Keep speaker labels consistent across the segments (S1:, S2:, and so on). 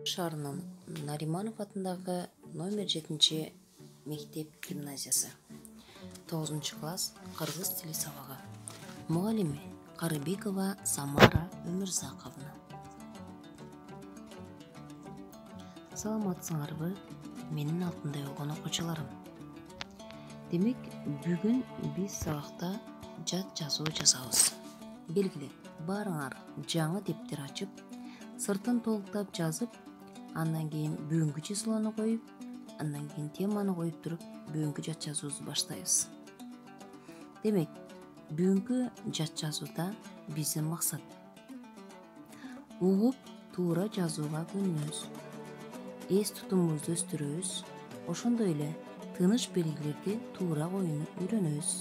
S1: шаарынын Нариманов атындагы номер 7 мектеп гимназиясы. 9-класс кыргыз тили сабагы. Мугалими Карыбекова Самара Өмүрзаковна. Саламатсыңарбы, менин алтындай болгон окуучуларым. Демек, бүгүн биз сабакта жат жазуу жазабыз. Белгиле, баарыңар жаңы дептер ачып, сыртын толуктап жазып, андан кийин бүгүнкү числону коюп, андан кийин теманы коюп туруп, бүгүнкү жат жазуубузду баштайбыз. Демек, бүгүнкү жат жазууда биздин максат угуп туура жазууга көнүнөбүз, эс тутумубузду өстүрөбүз, ошондой эле тыныш белгилерди туура коюуну үйрөнөбүз.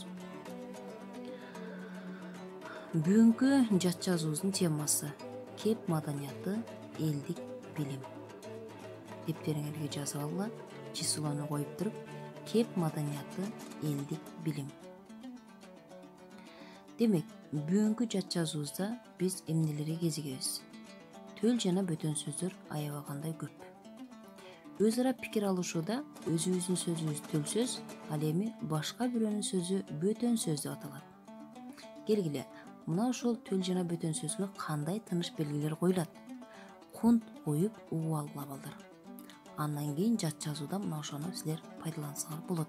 S1: Бүгүнкү жат жазуубуздун темасы кеп маданияты, элдик билим. Дептериңерге жазып алгыла, числону коюп туруп, кеп маданияты, элдик билим. Демек, бүгүнкү жат жазуубузда биз эмнелерге кезигебиз? Төл жана бөтөн сөздөр аябагандай көп. Өз ара пикир алышууда өзүбүздүн сөзүбүз төл сөз, ал эми башка бирөөнүн сөзү бөтөн сөз деп аталат. Келгиле, мына ошол төл жана бөтөн сөзгө кандай тыныш белгилер коюлат? Кунт коюп угуп алгыла балдар. Андан кийин жат жазууда мына ошону силер пайдалансаңар болот.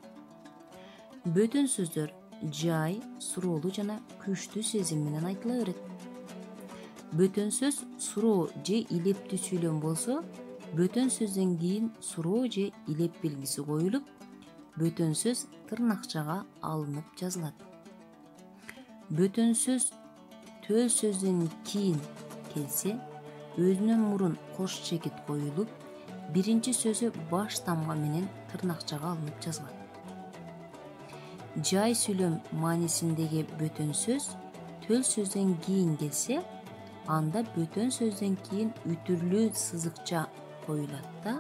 S1: Бөтөн сөздөр жай, суроолуу жана күчтүү сезим менен айтыла берет. Бөтөн сөз суроо же илептүү сүйлөм болсо, бөтөн сөздөн кийин суроо же илеп белгиси коюлуп, бөтөн сөз тырнакчага алынып жазылат. Бөтөн сөз төл сөздөн кийин келсе, өзүнөн мурун кош чекит коюлуп, биринчи сөзү баш тамга менен тырнакчага алынып жазылат. Жай сүйлөм маанисиндеги бөтөн сөз төл сөздөн кийин келсе, анда бөтөн сөздөн кийин үтүрлүү сызыкча коюлат да,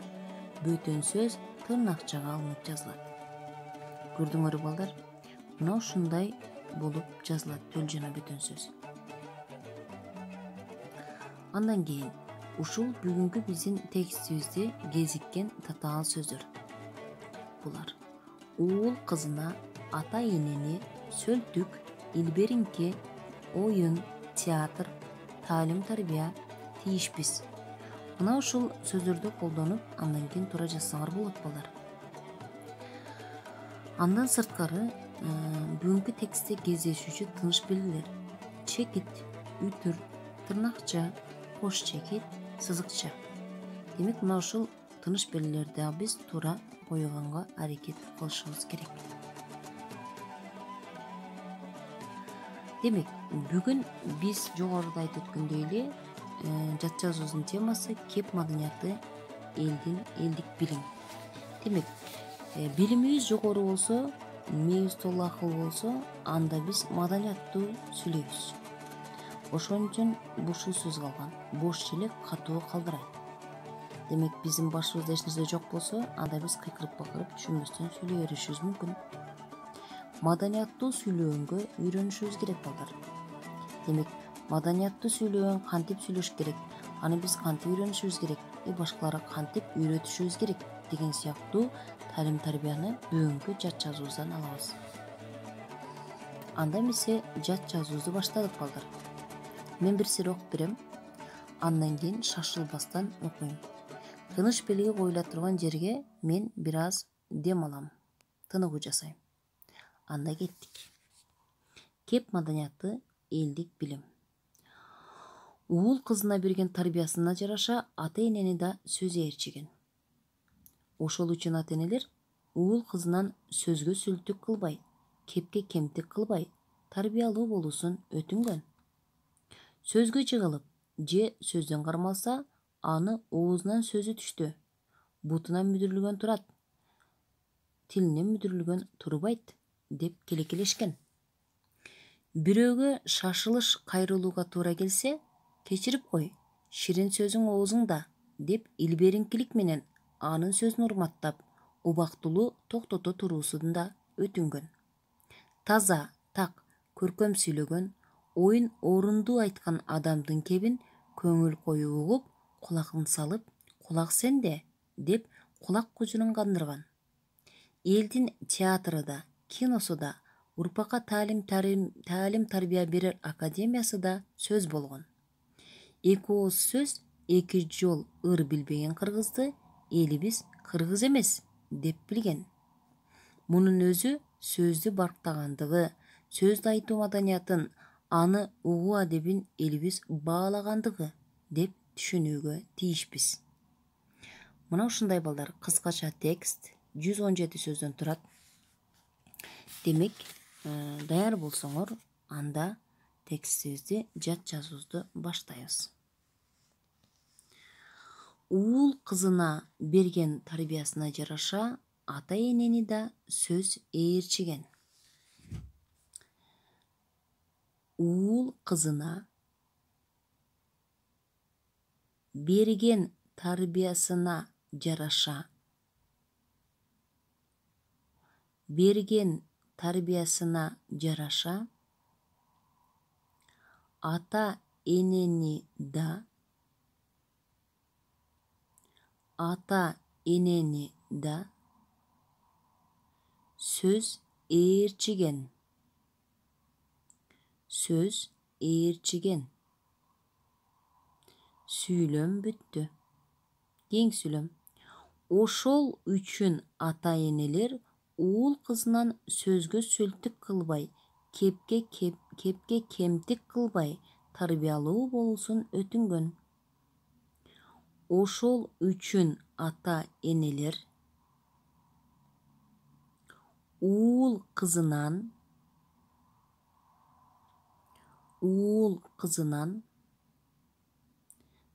S1: бөтөн сөз тырнакчага алынып жазылат. Көрдүңөр балдар? Мына ушундай болуп жазылат төл жана бөтөн сөз. Андан кийин ушул бүгүнкү биздин текстибизди кезиккен татаал сөздөр. Булар: уул кызына, ата энени, сөлтүк, илберинки, оюн, театр, таалим-тарбия, тийишпиз. Мына ушул сөздөрдү колдонуп, андан кийин туура жазсаңар болот балдар. Андан сырткары, бүгүнкү текстте кездешүүчү тыныш белгилер: чекит, үтүр, тырнакча, кош чекит, сызыкча. Демек, мына ушул тыныш белгилерди биз туура коюганга аракет кылышыбыз керек. Демек, бүгүн биз жогоруда айтып өткөндөй эле жат жазуубуздун темасы кеп маданияты, элдик билим. Демек, билимибиз жогору болсо, мээбиз толук акыл болсо, анда биз маданияттуу сүйлөйбүз. Ошон үчүн бушуу сөз калган, бош челек катуу калдырайт. Демек, биздин башыбызда эч нерсе жок болсо, анда биз кыйкырып-бакырып түшүнбөстөн сүйлөй беришибиз мүмкүн. Маданияттуу сүйлөгөнгө үйрөнүшүбүз керек балдар. Демек, маданияттуу сүйлөгөн кантип сүйлөш керек, аны биз кантип үйрөнүшүбүз керек, башкаларга кантип үйрөтүшүбүз керек деген сыяктуу таалим-тарбияны бүгүнкү жат жазуубуздан алабыз. Анда эмесе жат жазуубузду баштадык балдар. Мен бир сире окуп берем, андан кийин шашылбастан окуйм. Тыныш белги коюла турган жерге мен бир аз дем алам, тыныгуу жасайм. Анда кеттик. Кеп маданияты, элдик билим. Уул кызына берген тарбиясына жараша ата-энени да сөз ээрчиген. Ошол үчүн ата-энелер уул кызынан сөзгө сүлтүк кылбай, кепке кемтик кылбай, тарбиялуу болуусун өтүнгөн. Сөзгө жыгылып же сөздөн кармалса, аны оозунан сөзү түштү, бутунан мүдүрүлгөн турат, тилинен мүдүрүлгөн турбайт деп келекелешкен. Бирөөгө шашылыш кайрылууга туура келсе, кечирип кой, ширин сөзүң оозуңда деп илбериңкилик менен анын сөзүн урматтап, убактылуу токтото туруусун да өтүнгөн. Таза, так, көркөм сүйлөгөн, оюн орундуу айткан адамдын кебин көңүл коюу угуп, кулагын салып, кулак сенде деп кулак көзүнөн кандырган. Элдин театрыда, киносуда, урпакка таалим тарбия берер академиясы да сөз болгон. Эки ооз сөз, эки жол ыр билбеген кыргызды элибиз кыргыз эмес деп билген. Мунун өзү сөздү барктагандыгы, сөздү айтуу маданиятын, аны угуу адебин элибиз баалагандыгы деп түшүнүүгө тийишпиз. Мына ушундай балдар, кыскача текст 117 сөздөн турат. Демек, даяр болсоңор, анда текстибизди жат жазуубузду баштайбыз. Уул кызына берген тарбиясына жараша ата энени да сөз ээрчиген. Уул кызына берген тарбиясына жараша ата энени да сөз ээрчиген. Сүйлөм бүттү. Кийинки сүйлөм. Ошол үчүн ата энелер уул кызынан сөзгө сөлтүк кылбай, кепке кемтик кылбай тарбиялуу болуусун өтүнгөн. Ошол үчүн ата энелер уул кызынан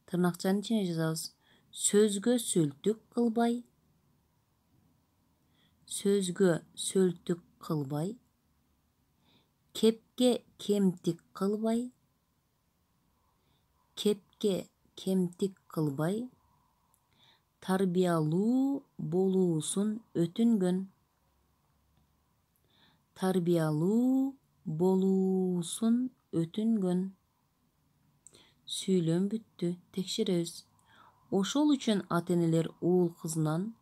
S1: тырнакчанын ичине жазабыз. Сөзгө сөлтүк кылбай, кепке кемтик кылбай тарбиялуу болуусун өтүнгөн. Сүйлөм бүттү. Текшеребиз. Ошол үчүн ата энелер уул кызынан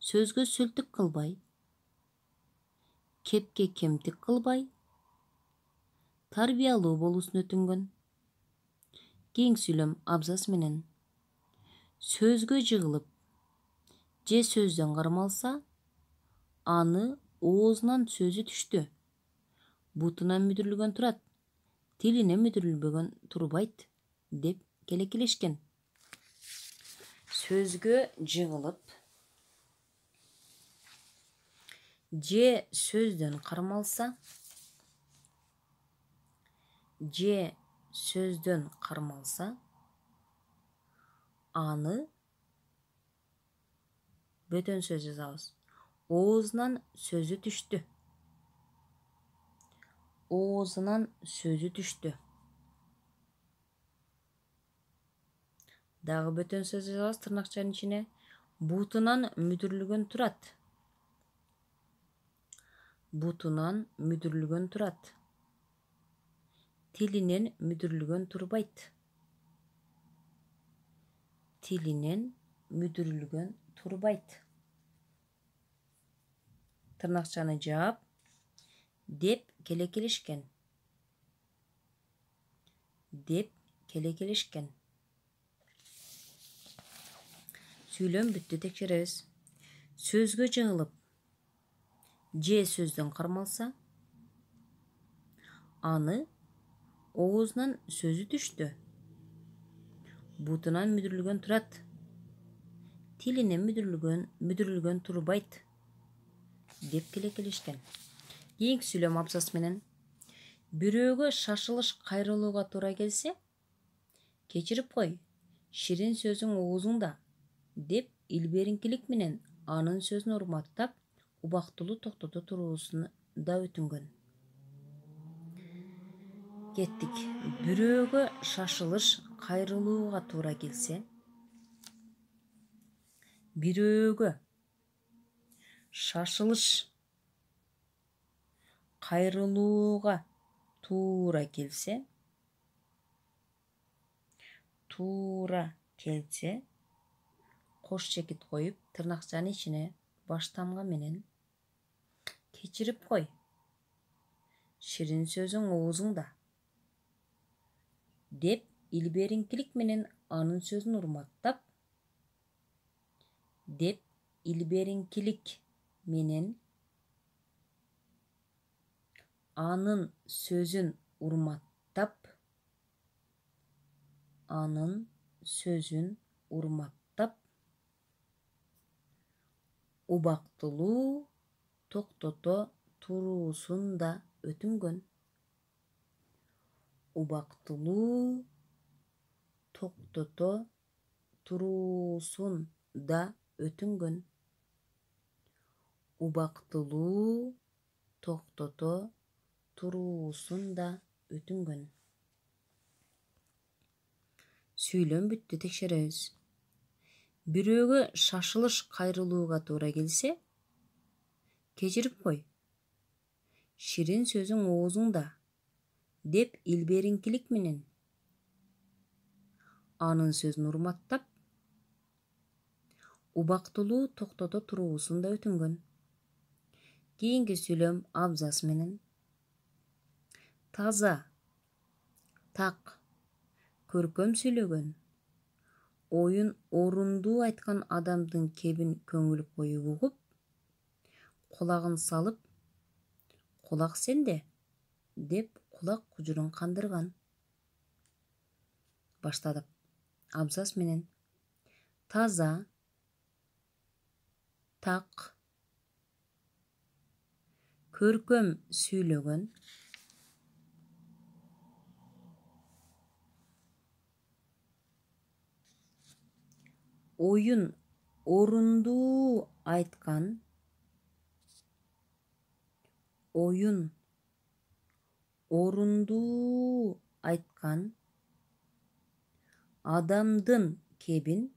S1: сөзгө сөлтүк кылбай, кепке кемтик кылбай тарбиялуу болуусун өтүнгөн. Кийинки сүйлөм абзац менен. Сөзгө жыгылып же сөздөн кармалса, аны оозунан сөзү түштү. Бутунан мүдүрүлгөн турат, тилине мүдүрүлбөгөн турбайт деп келекелешкен. Сөзгө жыгылып же сөздөн кармалса, аны бөтөн сөз жазабыз. Оозунан сөзү түштү. Дагы бөтөн сөз жазабыз тырнакчанын ичине. Бутунан мүдүрүлгөн турат. Тилинен мүдүрүлгөн турбайт. Тырнакчаны жаап деп келекелешкен. Сүйлөм бүттү. Текшеребиз. Сөзгө жыгылып же сөздөн кармалса, аны оозунан сөзү түштү. Бутунан мүдүрүлгөн турат. Тилине мүдүрүлгөн турбайт деп келекелешкен. Кийинки сүйлөм абзац менен. Бирөөгө шашылыш кайрылууга туура келсе, кечирип кой, ширин сөзүң оозуңда деп илбериңкилик менен анын сөзүн урматтап, убактылуу токтото туруусун да өтүнгөн. Кеттик. Бирөөгө шашылыш кайрылууга туура келсе, бирөөгө шашылыш кайрылууга туура келсе, кош чекит коюп, тырнакчанын ичине баш тамга менен кечирип кой. Ширин сөзүң оозуңда. Деп илбериңкилик менен анын сөзүн урматтап, деп илбериңкилик менен анын сөзүн урматтап, анын сөзүн урматтап, убактылуу токтото туруусун да өтүнгөн. Убактылуу токтото туруусун да өтүнгөн. Убактылуу токтото туруусун да өтүнгөн. Сүйлөм бүттү, текшеребиз. Бирөөгө шашылыш кайрылууга туура келсе, кечирип кой. Ширин сөзүң оозуңда. Деп илбериңкилик менен анын сөзүн урматтап, убактылуу токтото туруусун да өтүнгөн. Кийинки сүйлөм абзац менен. Таза, так, көркөм сүйлөгөн, оюн орундуу айткан адамдын кебин көңүл коюп угуп, кулагын салып, кулак сенде, деп кулак кужурун кандырган. Баштадык. Абзац менен. Таза, так, көркөм сүйлөгөн, оюн орундуу айткан, оюн орундуу айткан адамдын кебин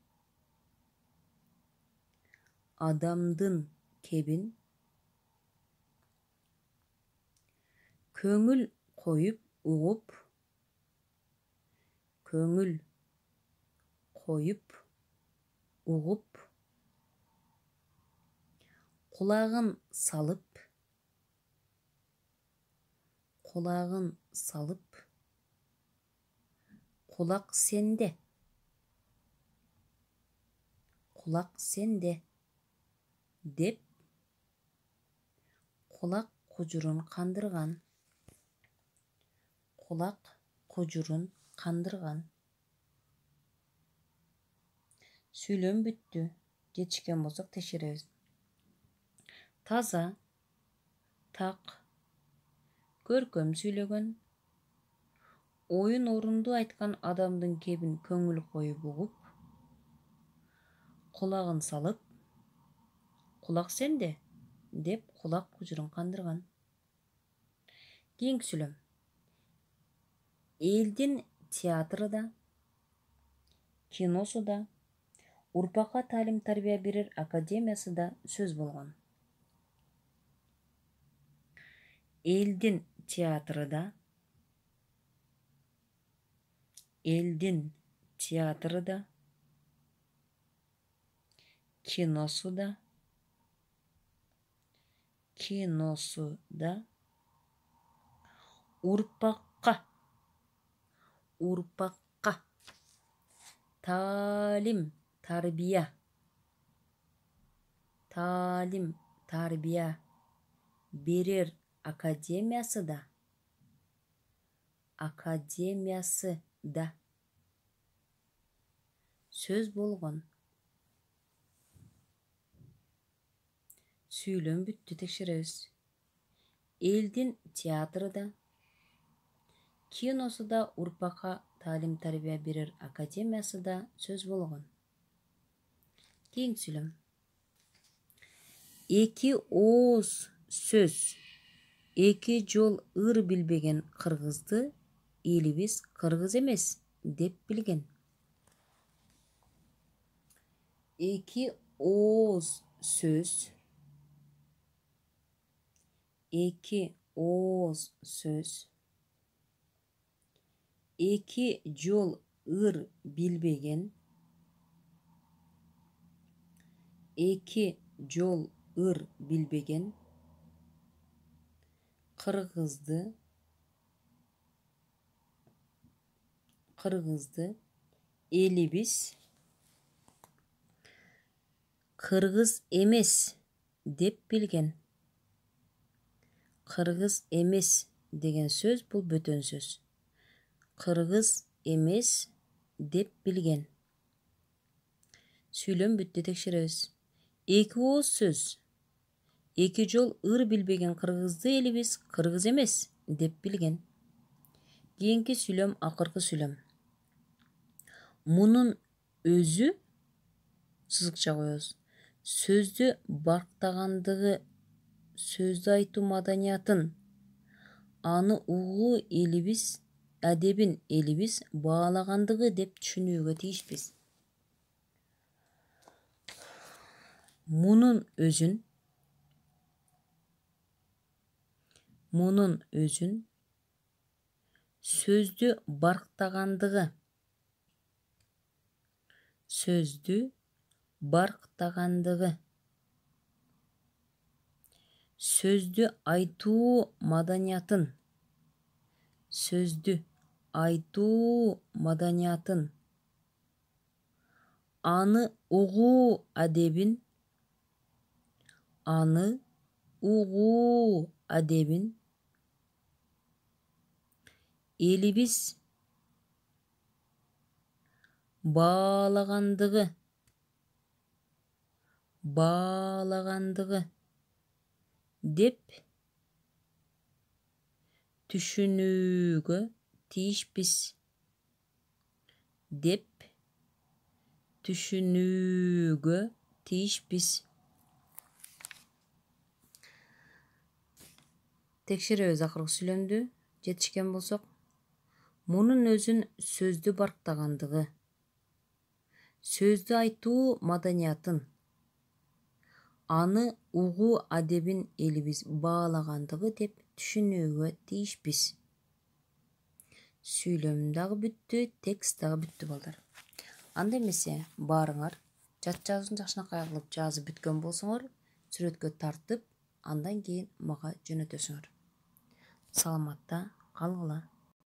S1: көңүл коюп угуп, көңүл коюп угуп, кулагын салып, кулак сенде, деп кулак кужурун кандырган. Кулак кужурун кандырган. Сүйлөм бүттү. Жетишкен болсок текшеребиз. Таза, так, көркөм сүйлөгөн, оюн орундуу айткан адамдын кебин көңүл коюп угуп, кулагын салып, кулак сенде, деп кулак кужурун кандырган. Кийинки сүйлөм. Элдин театры да, киносу да, урпакка таалим-тарбия берер академиясы да сөз болгон. Элдин театры да, киносу да, урпакка таалим-тарбия берер академиясы да сөз болгон. Сүйлөм бүттү, текшеребиз. Элдин театры да, киносу да, урпакка таалим-тарбия берер академиясы да сөз болгон. Кийинки сүйлөм. Эки ооз сөз, эки жол ыр билбеген кыргызды элибиз кыргыз эмес деп билген. Эки ооз сөз, эки жол ыр билбеген эки жол ыр билбеген кыргызды элибиз кыргыз эмес деп билген. Кыргыз эмес деген сөз бул бөтөн сөз. Кыргыз эмес деп билген. Сүйлөм бүттү, текшеребиз. Эки ооз сөз. Эки жол ыр билбеген кыргызды элибиз кыргыз эмес деп билген. Кийинки сүйлөм акыркы сүйлөм. Мунун өзү сызыкча коебуз. Сөздү барктагандыгы, сөздү айтуу маданиятын, аны угуу адебин элибиз баалагандыгы деп түшүнүүгө тийишпиз. Мунун өзүн сөздү барктагандыгы, сөздү айтуу маданиятын, аны угуу адебин элибиз баалагандыгы деп түшүнүүгө тийишпиз. Текшеребиз акыркы сүйлөмдү. Жетишкен болсок, мунун өзүн сөздү барктагандыгы, сөздү айтуу маданиятын, аны угуу адебин элибиз баалагандыгы деп түшүнүүгө тийишпиз. Сүйлөм дагы бүттү, текст дагы бүттү балдар. Анда эмесе баарыңар жат жазуусун жакшынакай кылып жазып бүткөн болсоңор, сүрөткө тартып, андан кийин мага жөнөтөсүңөр. Саламатта калгыла.